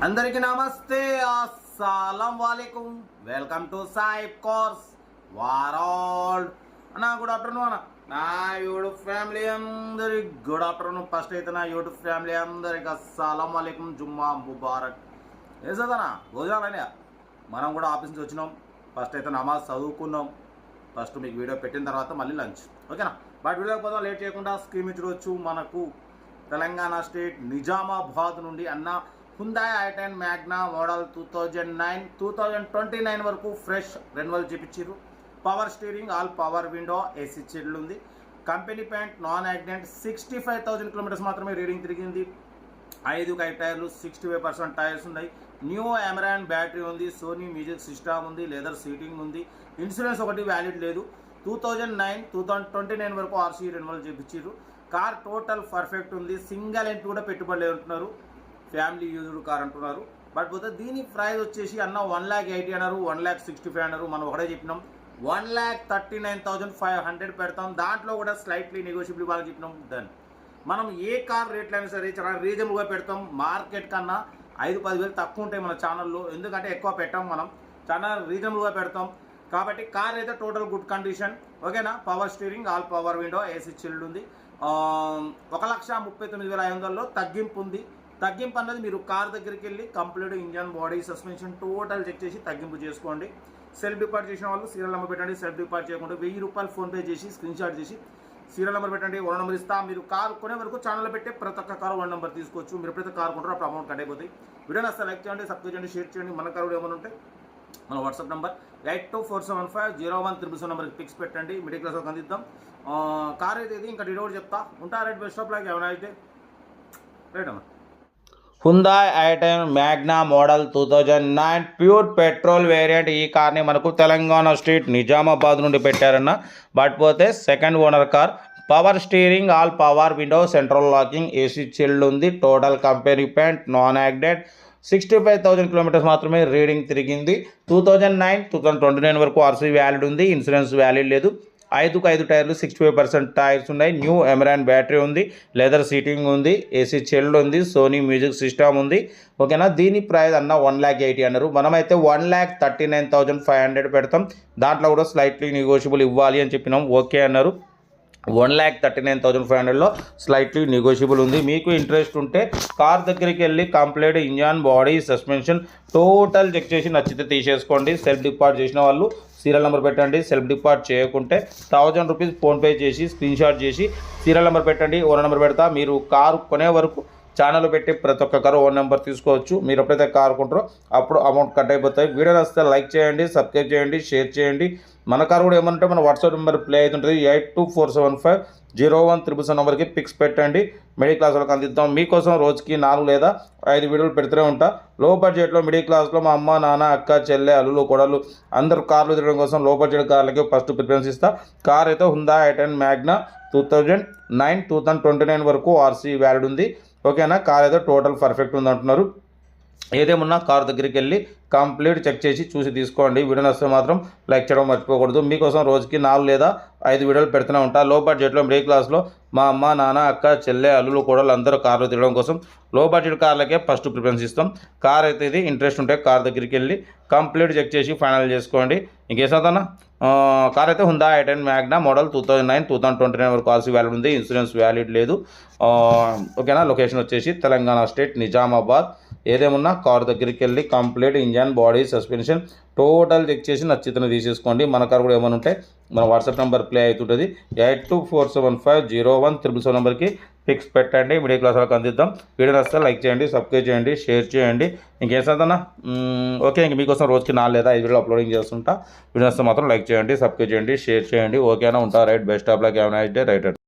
అందరికీ నమస్తే, అస్సలం వాలేకుం. వెల్కమ్ టు సాయిబ్ కోర్స్ వారాల్డ్ అన్న. గుడ్ ఆఫ్టర్నూన్ అన్న. నా యూట్యూబ్ ఫ్యామిలీ అందరికి గుడ్ ఆఫ్టర్నూన్. ఫస్ట్ అయితే నా యూట్యూబ్ ఫ్యామిలీ అందరికి అస్సలం వాలేకుం, జుమ్మా ముబారక్. వేసేదన్నా భోజనాలనే. మనం కూడా ఆఫీస్ నుంచి వచ్చినాం. ఫస్ట్ అయితే నమాజ్ చదువుకున్నాం. ఫస్ట్ మీకు వీడియో పెట్టిన తర్వాత మళ్ళీ లంచ్, ఓకేనా? బట్ వీడియో పోదాం లేట్ చేయకుండా. స్క్రీన్ చూడవచ్చు. మనకు తెలంగాణ స్టేట్ నిజామాబాద్ నుండి అన్న హుందాయ్ i10 మ్యాగ్నా మోడల్ 2029 వరకు ఫ్రెష్ రెన్యువల్ చేయించారు. Power steering, all power window, AC chilled ఉంది. Company paint, non accident. 65,000 kilometres మాత్రమే రీడింగ్ తిరిగింది. 5 టైర్లు, 65% టైర్స్ ఉన్నాయి. న్యూ అమెరాన్ బ్యాటరీ ఉంది. సోనీ మ్యూజిక్ సిస్టమ్ ఉంది. లెదర్ సీటింగ్ ఉంది. ఇన్సూరెన్స్ ఒకటి వ్యాలిడ్ లేదు. 2029 వరకు ఆర్సీ రెన్యువల్ చేయించారు. కార్ టోటల్ పర్ఫెక్ట్ ఉంది. సింగల్ ఎంపీ కూడా పెట్టుబడి అంటున్నారు. ఫ్యామిలీ యూజ్డ్ కార్ అంటున్నారు. బట్ పోతే దీని ప్రైస్ వచ్చేసి అన్న 1,80,000 అన్నారు, 1,65,000 అన్నారు. మనం ఒకటే చెప్పినాం 1,39,500 పెడతాం. దాంట్లో కూడా స్లైట్లీ నెగోషియబుల్ వాళ్ళకి చెప్పినాం. దాన్ని మనం ఏ కార్ రేట్లు అయినా సరే చాలా రీజనబుల్గా పెడతాం. మార్కెట్ కన్నా 5-10 తక్కువ ఉంటాయి మన ఛానల్లో. ఎందుకంటే ఎక్కువ పెట్టాం, మనం చాలా రీజనబుల్గా పెడతాం. కాబట్టి కార్ అయితే టోటల్ గుడ్ కండిషన్, ఓకేనా? Power steering, all power window, AC chilled ఉంది. 1,39,500లో తగ్గింపు ఉంది. తగ్గింపు అన్నది మీరు కార్ దగ్గరికి వెళ్ళి complete engine, body, suspension total check చేసి తగ్గింపు చేసుకోండి. సెల్ఫ్ డిపార్ట్ చేసిన వాళ్ళు సీరియల్ నెంబర్ పెట్టండి. సెల్ఫ్ డిపార్ట్ చేయకుండా ₹1000 ఫోన్పే చేసి స్క్రీన్ షాట్ చేసి సీరియల్ నెంబర్ పెట్టండి. 1 నెంబర్ ఇస్తా. మీరు కార్ కొనే వరకు ఛానల్లో పెట్టే ప్రతి ఒక్క కారు 1 నెంబర్ తీసుకోవచ్చు. మీరు ఎప్పుడైతే కార్ కొంటారో అప్పుడు అమౌంట్ కట్ అయిపోతాయి. వీడియో నచ్చితే లైక్ చేయండి, సబ్స్క్రైబ్ చేయండి, షేర్ చేయండి. మన కారు ఏమైనా ఉంటే మన వాట్సాప్ నెంబర్ 82475013 నెంబర్కి పిక్స్ పెట్టండి. మిడిల్ క్లాస్ వాళ్ళకి అందిద్దాం. కార్ అయితే ఇది ఇంకా డీటెయిల్ చెప్తా ఉంటా. Right best of luck. ఏమైనా అయితే రైట్ అమ్మా. Hyundai i10 magna model 2009 pure petrol variant. ఈ కార్ని మనకు తెలంగాణ స్టేట్ నిజామాబాద్ నుండి పెట్టారన్న. బట్ పోతే second owner car. Power steering, all power window, central locking, AC chilled ఉంది. Total company paint, non accident. 65,000 kilometres మాత్రమే రీడింగ్ తిరిగింది. 2029 వరకు ఆర్సీ వ్యాలిడ్ ఉంది. ఇన్సూరెన్స్ వ్యాలిడ్ లేదు. 5 టైర్లు, 65% టైర్స్ ఉన్నాయి. న్యూ అమెరాన్ బ్యాటరీ ఉంది. లెదర్ సీటింగ్ ఉంది. ఏసీ చిల్డ్ ఉంది. సోనీ మ్యూజిక్ సిస్టమ్ ఉంది, ఓకేనా? దీని ప్రైస్ అన్న 1,80,000 అన్నారు. మనమైతే 1,39,500 పెడతాం. దాంట్లో కూడా స్లైట్లీ నెగోషియబుల్ ఇవ్వాలి అని చెప్పినాం. ఓకే అన్నారు. 1,39,500లో స్లైట్లీ నెగోషియబుల్ ఉంది. మీకు ఇంట్రెస్ట్ ఉంటే కార్ దగ్గరికి వెళ్ళి complete engine, body, suspension total check చేసి నచ్చితే తీసేసుకోండి. సెల్ఫ్ డిపార్ట్ చేసిన వాళ్ళు సీరియల్ నెంబర్ పెట్టండి. సెల్ఫ్ డిపార్ట్ చేయకుంటే ₹1,000 ఫోన్పే చేసి స్క్రీన్ షాట్ చేసి సీరియల్ నెంబర్ పెట్టండి. 1 నెంబర్ పెడతా. మీరు కారు కొనే వరకు ఛానల్ పెట్టి ప్రతి ఒక్క కారు 1 నెంబర్ తీసుకోవచ్చు. మీరు ఎప్పుడైతే కారు కొంటారో అప్పుడు అమౌంట్ కట్ అయిపోతాయి. వీడియో నచ్చితే లైక్ చేయండి, సబ్స్క్రైబ్ చేయండి, షేర్ చేయండి. మన కారు కూడా ఏమంటే మన వాట్సాప్ నెంబర్ ప్లే అవుతుంటుంది. 82475013 నెంబర్కి పిక్స్ పెట్టండి. మిడిల్ క్లాస్ వాళ్ళకి అందిద్దాం. మీకోసం రోజుకి 4 లేదా 5 వీడియోలు పెడుతూనే ఉంటా. లో బడ్జెట్లో మిడిల్ క్లాస్లో మా అమ్మ, నాన్న, అక్క, చెల్లె, అల్లులు, కొడలు అందరూ కార్లు తిరగడం కోసం లో బడ్జెట్ కార్లకి ఫస్ట్ ప్రిఫరెన్స్ ఇస్తా. కార్ అయితే హుందాయ్ i10 మ్యాగ్నా 2029 వరకు ఆర్సీ వ్యాలిడ్ ఉంది, ఓకేనా? కార్ అయితే టోటల్ పర్ఫెక్ట్ ఉంది అంటున్నారు. ఏదేమున్నా కార్ దగ్గరికి వెళ్ళి కంప్లీట్ చెక్ చేసి చూసి తీసుకోండి. వీడియో నచ్చితే మాత్రం లైక్ చేయడం మర్చిపోకూడదు. మీకోసం రోజుకి 4 లేదా 5 వీడియోలు పెడుతూనే ఉంటా. లో బడ్జెట్లో మిడిల్ క్లాస్లో మా అమ్మ, నాన్న, అక్క, చెల్లె, అల్లులు, కోడలు అందరూ కార్లు తిరగడం కోసం లో బడ్జెట్ కార్లకే ఫస్ట్ ప్రిఫరెన్స్ ఇస్తాం. కార్ అయితే ఇది ఇంట్రెస్ట్ ఉంటే కార్ దగ్గరికి వెళ్ళి కంప్లీట్ చెక్ చేసి ఫైనల్ చేసుకోండి. ఇంకేసన్నా కార్ అయితే హుందాయ్ i10 మ్యాగ్నా మోడల్ 2029 వరకు ఆర్సీ వ్యాలిడ్ ఉంది. ఇన్సూరెన్స్ వ్యాలిడ్ లేదు, ఓకేనా? లొకేషన్ వచ్చేసి తెలంగాణ స్టేట్ నిజామాబాద్. ఏదేమున్నా కార్ దగ్గరికి వెళ్ళి complete engine, body, suspension total check చేసి నచ్చితేనే తీసేసుకోండి. మన కార్ కూడా ఏమైనా ఉంటే మన వాట్సాప్ నెంబర్ ప్లే అవుతుంటుంది. 82475013 నెంబర్కి పిక్స్ పెట్టండి. మిడిల్ క్లాస్ వాళ్ళకి అందిద్దాం. వీడియో నచ్చితే లైక్ చేయండి, సబ్స్క్రైబ్ చేయండి, షేర్ చేయండి. ఇంకేసన్నా ఓకే. ఇంక మీకోసం రోజుకి 4 లేదా 5 వీడియోలు అప్లోడింగ్ చేస్తుంటా. వీడియో నచ్చితే మాత్రం లైక్ చేయండి, సబ్స్క్రైబ్ చేయండి, షేర్ చేయండి. ఓకేనా? ఉంటా. Right best of luck. Have a nice day. Right.